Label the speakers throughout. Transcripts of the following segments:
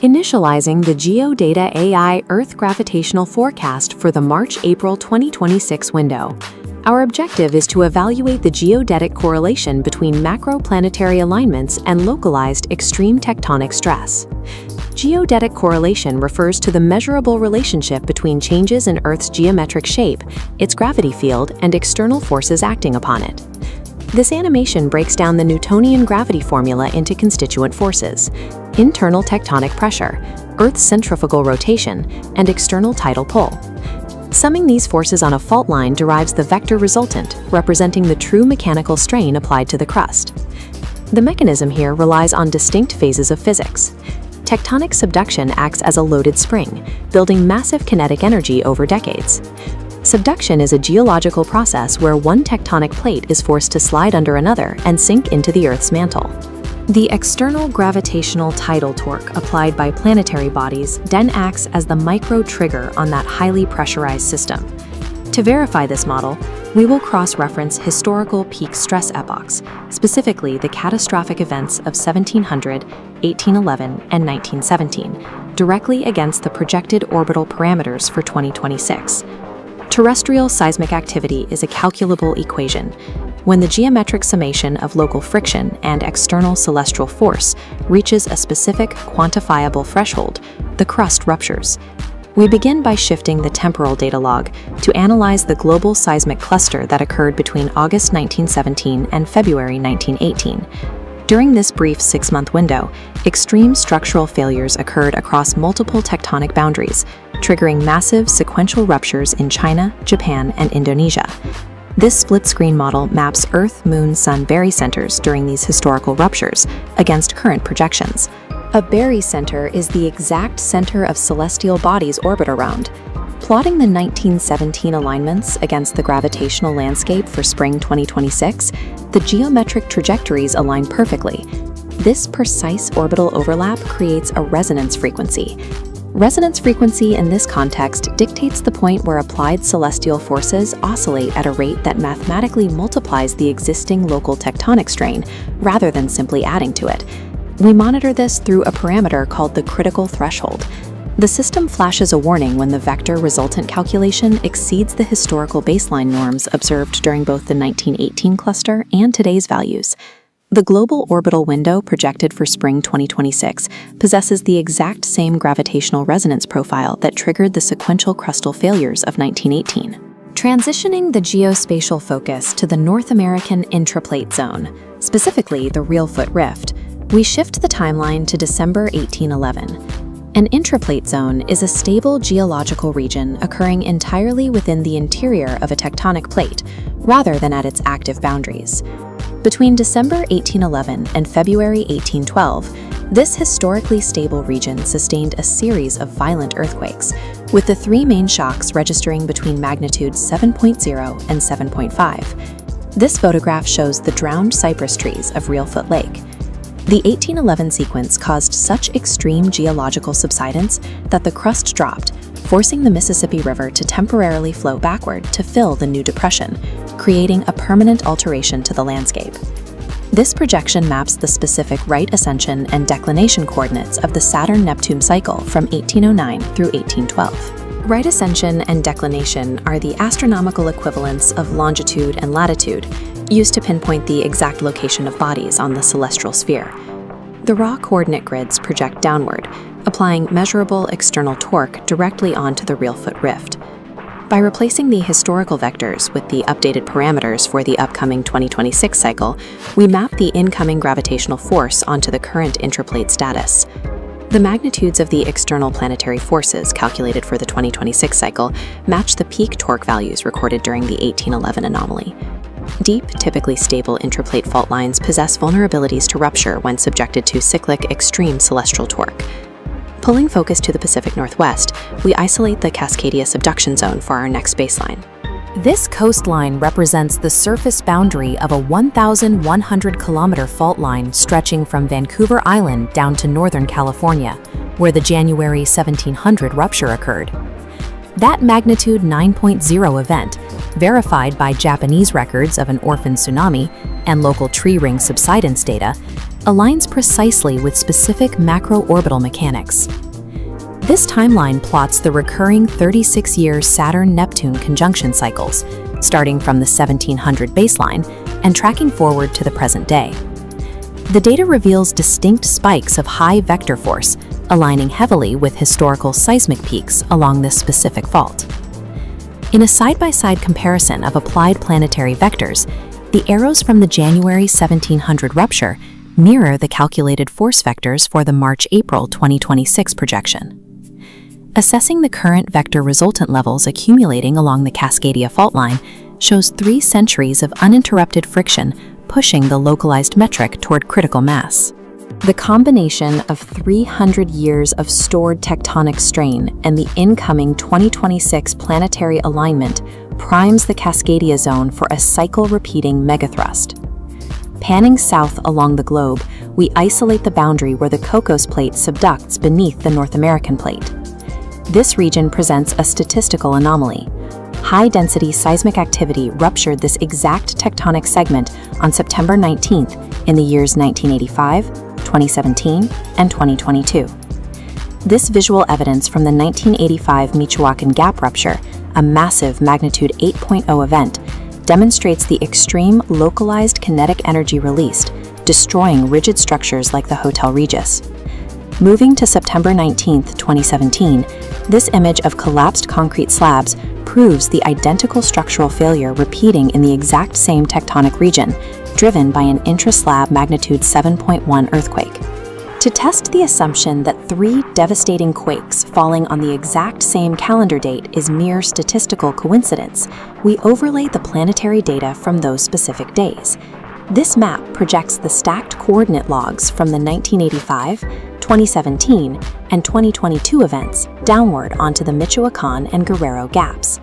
Speaker 1: Initializing the GeodataAI Earth gravitational forecast for the March-April 2026 window. Our objective is to evaluate the geodetic correlation between macroplanetary alignments and localized extreme tectonic stress. Geodetic correlation refers to the measurable relationship between changes in Earth's geometric shape, its gravity field, and external forces acting upon it. This animation breaks down the Newtonian gravity formula into constituent forces: internal tectonic pressure, Earth's centrifugal rotation, and external tidal pull. Summing these forces on a fault line derives the vector resultant, representing the true mechanical strain applied to the crust. The mechanism here relies on distinct phases of physics. Tectonic subduction acts as a loaded spring, building massive kinetic energy over decades. Subduction is a geological process where one tectonic plate is forced to slide under another and sink into the Earth's mantle. The external gravitational tidal torque applied by planetary bodies then acts as the micro-trigger on that highly pressurized system. To verify this model, we will cross-reference historical peak stress epochs, specifically the catastrophic events of 1700, 1811, and 1917, directly against the projected orbital parameters for 2026. Terrestrial seismic activity is a calculable equation. When the geometric summation of local friction and external celestial force reaches a specific quantifiable threshold, the crust ruptures. We begin by shifting the temporal data log to analyze the global seismic cluster that occurred between August 1917 and February 1918. During this brief 6-month window, extreme structural failures occurred across multiple tectonic boundaries, triggering massive sequential ruptures in China, Japan, and Indonesia. This split-screen model maps Earth, Moon, Sun barycenters during these historical ruptures against current projections. A barycenter is the exact center of celestial bodies orbit around. Plotting the 1917 alignments against the gravitational landscape for spring 2026, the geometric trajectories align perfectly. This precise orbital overlap creates a resonance frequency. Resonance frequency in this context dictates the point where applied celestial forces oscillate at a rate that mathematically multiplies the existing local tectonic strain, rather than simply adding to it. We monitor this through a parameter called the critical threshold. The system flashes a warning when the vector resultant calculation exceeds the historical baseline norms observed during both the 1918 cluster and today's values. The global orbital window projected for spring 2026 possesses the exact same gravitational resonance profile that triggered the sequential crustal failures of 1918. Transitioning the geospatial focus to the North American intraplate zone, specifically the Reelfoot Rift, we shift the timeline to December 1811. An intraplate zone is a stable geological region occurring entirely within the interior of a tectonic plate, rather than at its active boundaries. Between December 1811 and February 1812, this historically stable region sustained a series of violent earthquakes, with the three main shocks registering between magnitudes 7.0 and 7.5. This photograph shows the drowned cypress trees of Reelfoot Lake. The 1811 sequence caused such extreme geological subsidence that the crust dropped, forcing the Mississippi River to temporarily flow backward to fill the new depression, creating a permanent alteration to the landscape. This projection maps the specific right ascension and declination coordinates of the Saturn-Neptune cycle from 1809 through 1812. Right ascension and declination are the astronomical equivalents of longitude and latitude, used to pinpoint the exact location of bodies on the celestial sphere. The raw coordinate grids project downward, applying measurable external torque directly onto the Reelfoot Rift. By replacing the historical vectors with the updated parameters for the upcoming 2026 cycle, we map the incoming gravitational force onto the current intraplate status. The magnitudes of the external planetary forces calculated for the 2026 cycle match the peak torque values recorded during the 1811 anomaly. Deep, typically stable intraplate fault lines possess vulnerabilities to rupture when subjected to cyclic extreme celestial torque. Pulling focus to the Pacific Northwest, we isolate the Cascadia subduction zone for our next baseline. This coastline represents the surface boundary of a 1,100-kilometer fault line stretching from Vancouver Island down to Northern California, where the January 1700 rupture occurred. That magnitude 9.0 event, verified by Japanese records of an orphan tsunami and local tree ring subsidence data, aligns precisely with specific macro-orbital mechanics. This timeline plots the recurring 36-year Saturn-Neptune conjunction cycles, starting from the 1700 baseline and tracking forward to the present day. The data reveals distinct spikes of high vector force, aligning heavily with historical seismic peaks along this specific fault. In a side-by-side comparison of applied planetary vectors, the arrows from the January 1700 rupture mirror the calculated force vectors for the March-April 2026 projection. Assessing the current vector resultant levels accumulating along the Cascadia fault line shows 3 centuries of uninterrupted friction pushing the localized metric toward critical mass. The combination of 300 years of stored tectonic strain and the incoming 2026 planetary alignment primes the Cascadia zone for a cycle-repeating megathrust. Panning south along the globe, we isolate the boundary where the Cocos Plate subducts beneath the North American Plate. This region presents a statistical anomaly. High-density seismic activity ruptured this exact tectonic segment on September 19th in the years 1985, 2017, and 2022. This visual evidence from the 1985 Michoacan Gap rupture, a massive magnitude 8.0 event, demonstrates the extreme localized kinetic energy released, destroying rigid structures like the Hotel Regis. Moving to September 19, 2017, this image of collapsed concrete slabs proves the identical structural failure repeating in the exact same tectonic region, driven by an intra-slab magnitude 7.1 earthquake. To test the assumption that 3 devastating quakes falling on the exact same calendar date is mere statistical coincidence, we overlay the planetary data from those specific days. This map projects the stacked coordinate logs from the 1985, 2017, and 2022 events downward onto the Michoacan and Guerrero gaps.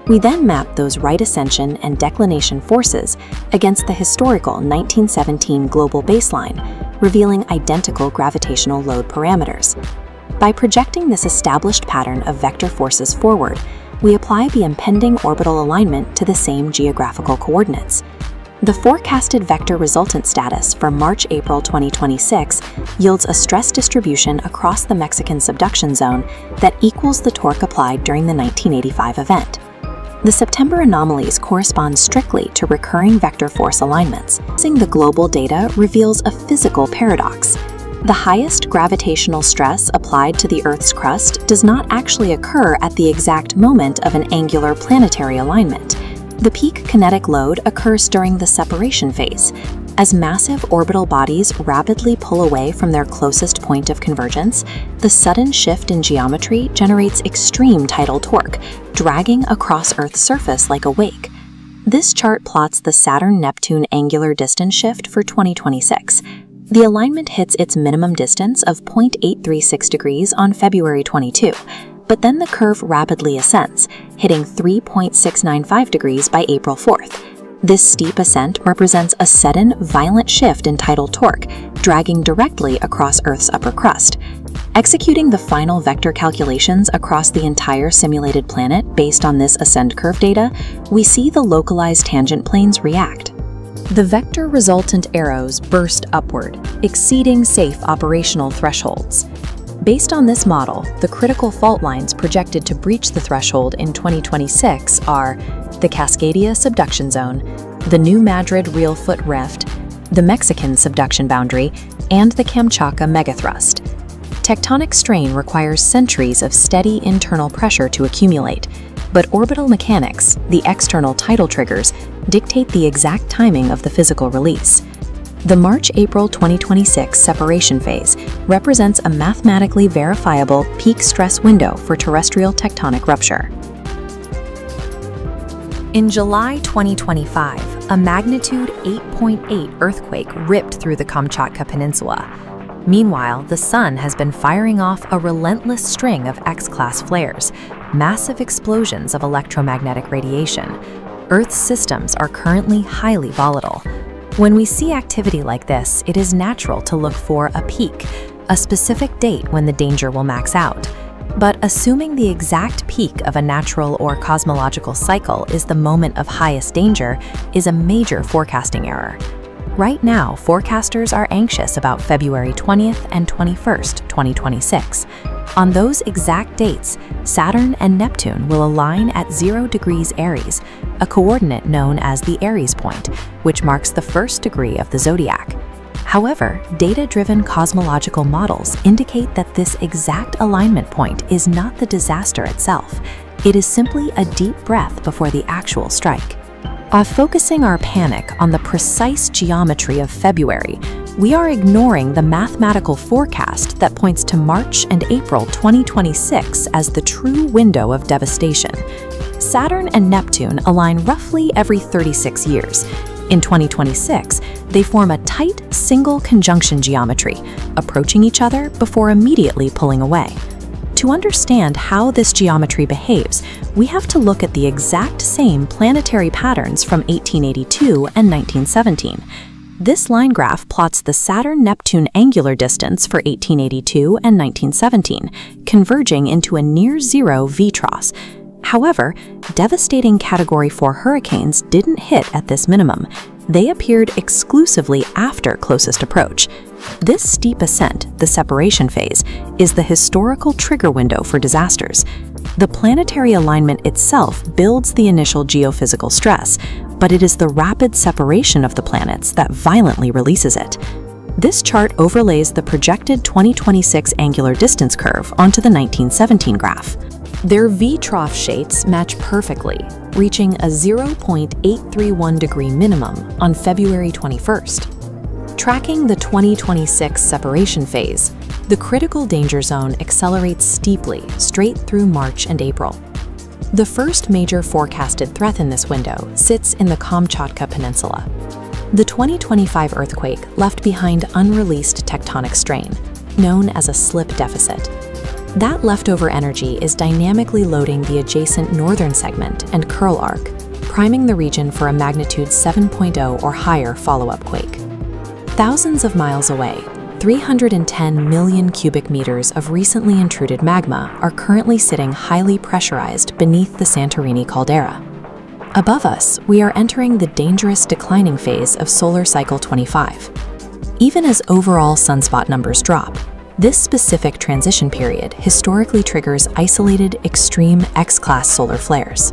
Speaker 1: We then map those right ascension and declination forces against the historical 1917 global baseline, revealing identical gravitational load parameters. By projecting this established pattern of vector forces forward, we apply the impending orbital alignment to the same geographical coordinates. The forecasted vector resultant status for March-April 2026 yields a stress distribution across the Mexican subduction zone that equals the torque applied during the 1985 event. The September anomalies correspond strictly to recurring vector force alignments. Using the global data reveals a physical paradox. The highest gravitational stress applied to the Earth's crust does not actually occur at the exact moment of an angular planetary alignment. The peak kinetic load occurs during the separation phase, as massive orbital bodies rapidly pull away from their closest point of convergence. The sudden shift in geometry generates extreme tidal torque, dragging across Earth's surface like a wake. This chart plots the Saturn-Neptune angular distance shift for 2026. The alignment hits its minimum distance of 0.836 degrees on February 22. But then the curve rapidly ascends, hitting 3.695 degrees by April 4th. This steep ascent represents a sudden, violent shift in tidal torque, dragging directly across Earth's upper crust. Executing the final vector calculations across the entire simulated planet based on this ascent curve data, we see the localized tangent planes react. The vector resultant arrows burst upward, exceeding safe operational thresholds. Based on this model, the critical fault lines projected to breach the threshold in 2026 are the Cascadia subduction zone, the new Madrid real foot rift, the Mexican subduction boundary, and the Kamchatka megathrust. Tectonic strain requires centuries of steady internal pressure to accumulate, but orbital mechanics, the external tidal triggers, dictate the exact timing of the physical release. The March-April 2026 separation phase represents a mathematically verifiable peak stress window for terrestrial tectonic rupture. In July 2025, a magnitude 8.8 earthquake ripped through the Kamchatka Peninsula. Meanwhile, the Sun has been firing off a relentless string of X-class flares, massive explosions of electromagnetic radiation. Earth's systems are currently highly volatile. When we see activity like this, it is natural to look for a peak, a specific date when the danger will max out. But assuming the exact peak of a natural or cosmological cycle is the moment of highest danger is a major forecasting error. Right now, forecasters are anxious about February 20th and 21st, 2026. On those exact dates, Saturn and Neptune will align at 0 degrees Aries, a coordinate known as the Aries point, which marks the first degree of the zodiac. However, data-driven cosmological models indicate that this exact alignment point is not the disaster itself. It is simply a deep breath before the actual strike. Focusing our panic on the precise geometry of February, we are ignoring the mathematical forecast that points to March and April 2026 as the true window of devastation. Saturn and Neptune align roughly every 36 years. In 2026, they form a tight single conjunction geometry, approaching each other before immediately pulling away. To understand how this geometry behaves, we have to look at the exact same planetary patterns from 1882 and 1917. This line graph plots the Saturn-Neptune angular distance for 1882 and 1917, converging into a near-zero V-trough. However, devastating Category 4 hurricanes didn't hit at this minimum. They appeared exclusively after closest approach. This steep ascent, the separation phase, is the historical trigger window for disasters. The planetary alignment itself builds the initial geophysical stress, but it is the rapid separation of the planets that violently releases it. This chart overlays the projected 2026 angular distance curve onto the 1917 graph. Their V-trough shapes match perfectly, reaching a 0.831 degree minimum on February 21st. Tracking the 2026 separation phase, the critical danger zone accelerates steeply straight through March and April. The first major forecasted threat in this window sits in the Kamchatka Peninsula. The 2025 earthquake left behind unreleased tectonic strain, known as a slip deficit. That leftover energy is dynamically loading the adjacent northern segment and curl arc, priming the region for a magnitude 7.0 or higher follow-up quake. Thousands of miles away, 310 million cubic meters of recently intruded magma are currently sitting highly pressurized beneath the Santorini caldera. Above us, we are entering the dangerous declining phase of solar cycle 25. Even as overall sunspot numbers drop, this specific transition period historically triggers isolated, extreme X-class solar flares.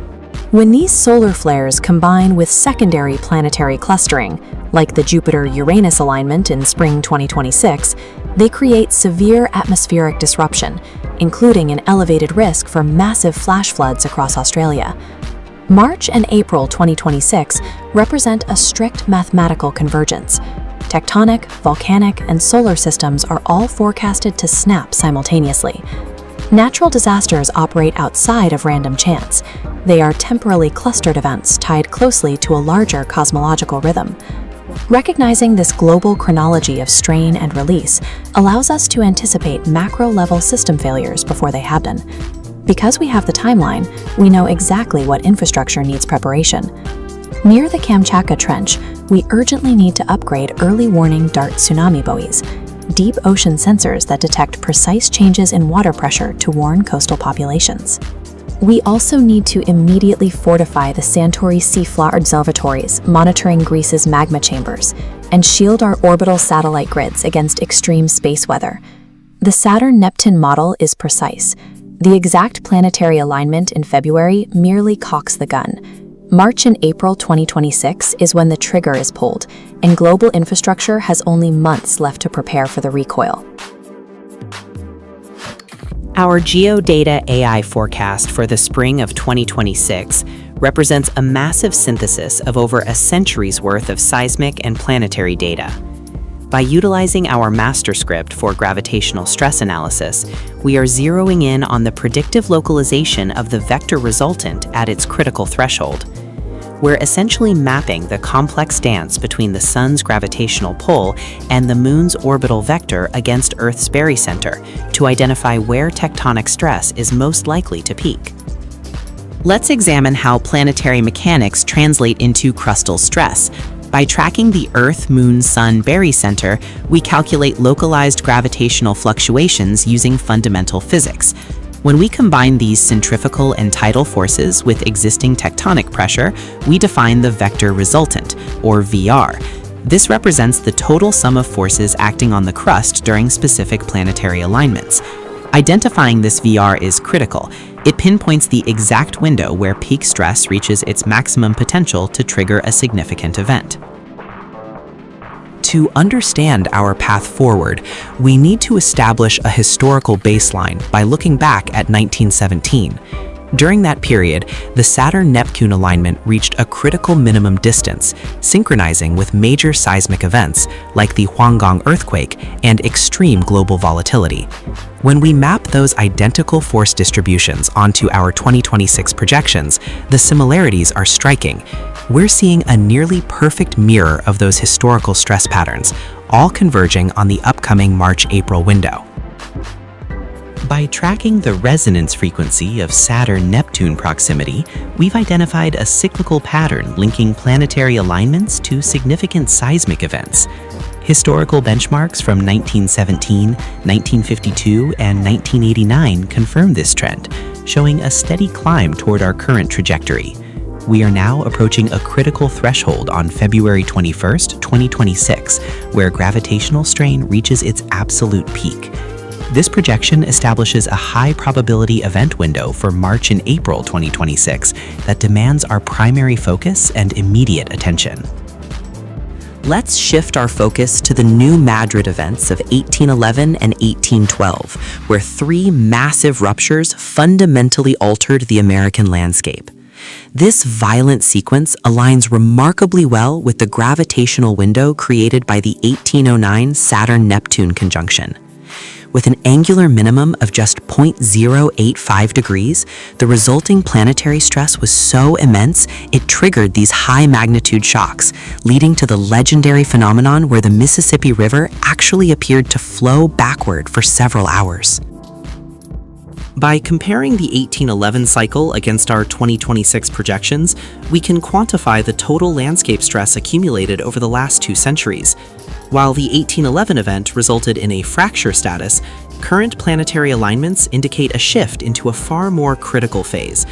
Speaker 1: When these solar flares combine with secondary planetary clustering, like the Jupiter-Uranus alignment in spring 2026, they create severe atmospheric disruption, including an elevated risk for massive flash floods across Australia. March and April 2026 represent a strict mathematical convergence. Tectonic, volcanic, and solar systems are all forecasted to snap simultaneously. Natural disasters operate outside of random chance. They are temporally clustered events tied closely to a larger cosmological rhythm. Recognizing this global chronology of strain and release allows us to anticipate macro-level system failures before they happen. Because we have the timeline, we know exactly what infrastructure needs preparation. Near the Kamchatka Trench, we urgently need to upgrade early warning DART tsunami buoys, deep ocean sensors that detect precise changes in water pressure to warn coastal populations. We also need to immediately fortify the Santorini seafloor observatories monitoring Greece's magma chambers and shield our orbital satellite grids against extreme space weather. The Saturn-Neptune model is precise. The exact planetary alignment in February merely cocks the gun. March and April 2026 is when the trigger is pulled, and global infrastructure has only months left to prepare for the recoil.
Speaker 2: Our GeodatAI forecast for the spring of 2026 represents a massive synthesis of over a century's worth of seismic and planetary data. By utilizing our master script for gravitational stress analysis, we are zeroing in on the predictive localization of the vector resultant at its critical threshold. We're essentially mapping the complex dance between the Sun's gravitational pull and the Moon's orbital vector against Earth's barycenter to identify where tectonic stress is most likely to peak. Let's examine how planetary mechanics translate into crustal stress. By tracking the Earth-Moon-Sun barycenter, we calculate localized gravitational fluctuations using fundamental physics. When we combine these centrifugal and tidal forces with existing tectonic pressure, we define the vector resultant, or VR. This represents the total sum of forces acting on the crust during specific planetary alignments. Identifying this VR is critical. It pinpoints the exact window where peak stress reaches its maximum potential to trigger a significant event. To understand our path forward, we need to establish a historical baseline by looking back at 1917. During that period, the Saturn-Neptune alignment reached a critical minimum distance, synchronizing with major seismic events like the Huanggang earthquake and extreme global volatility. When we map those identical force distributions onto our 2026 projections, the similarities are striking. We're seeing a nearly perfect mirror of those historical stress patterns, all converging on the upcoming March-April window. By tracking the resonance frequency of Saturn-Neptune proximity, we've identified a cyclical pattern linking planetary alignments to significant seismic events. Historical benchmarks from 1917, 1952, and 1989 confirm this trend, showing a steady climb toward our current trajectory. We are now approaching a critical threshold on February 21st, 2026, where gravitational strain reaches its absolute peak. This projection establishes a high probability event window for March and April 2026 that demands our primary focus and immediate attention. Let's shift our focus to the new Madrid events of 1811 and 1812, where three massive ruptures fundamentally altered the American landscape. This violent sequence aligns remarkably well with the gravitational window created by the 1809 Saturn-Neptune conjunction. With an angular minimum of just 0.085 degrees, the resulting planetary stress was so immense it triggered these high-magnitude shocks, leading to the legendary phenomenon where the Mississippi River actually appeared to flow backward for several hours. By comparing the 1811 cycle against our 2026 projections, we can quantify the total landscape stress accumulated over the last 2 centuries. While the 1811 event resulted in a fracture status, current planetary alignments indicate a shift into a far more critical phase.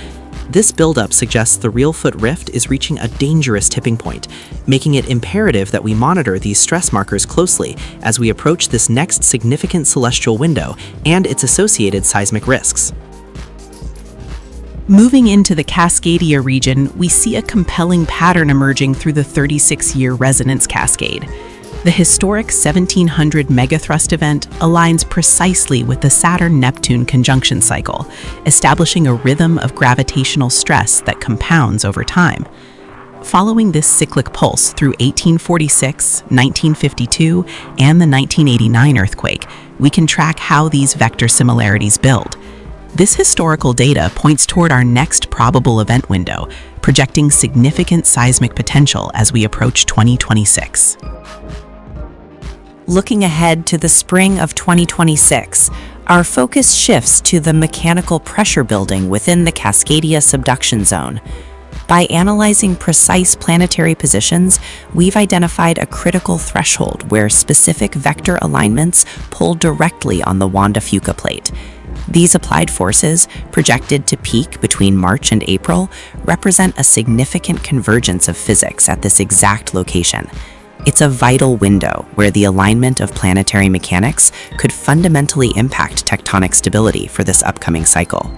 Speaker 2: This buildup suggests the Real-Foot Rift is reaching a dangerous tipping point, making it imperative that we monitor these stress markers closely as we approach this next significant celestial window and its associated seismic risks.
Speaker 3: Moving into the Cascadia region, we see a compelling pattern emerging through the 36-year resonance cascade. The historic 1700 megathrust event aligns precisely with the Saturn-Neptune conjunction cycle, establishing a rhythm of gravitational stress that compounds over time. Following this cyclic pulse through 1846, 1952, and the 1989 earthquake, we can track how these vector similarities build. This historical data points toward our next probable event window, projecting significant seismic potential as we approach 2026.
Speaker 1: Looking ahead to the spring of 2026, our focus shifts to the mechanical pressure building within the Cascadia subduction zone. By analyzing precise planetary positions, we've identified a critical threshold where specific vector alignments pull directly on the Wanda Fuca plate. These applied forces, projected to peak between March and April, represent a significant convergence of physics at this exact location. It's a vital window where the alignment of planetary mechanics could fundamentally impact tectonic stability for this upcoming cycle.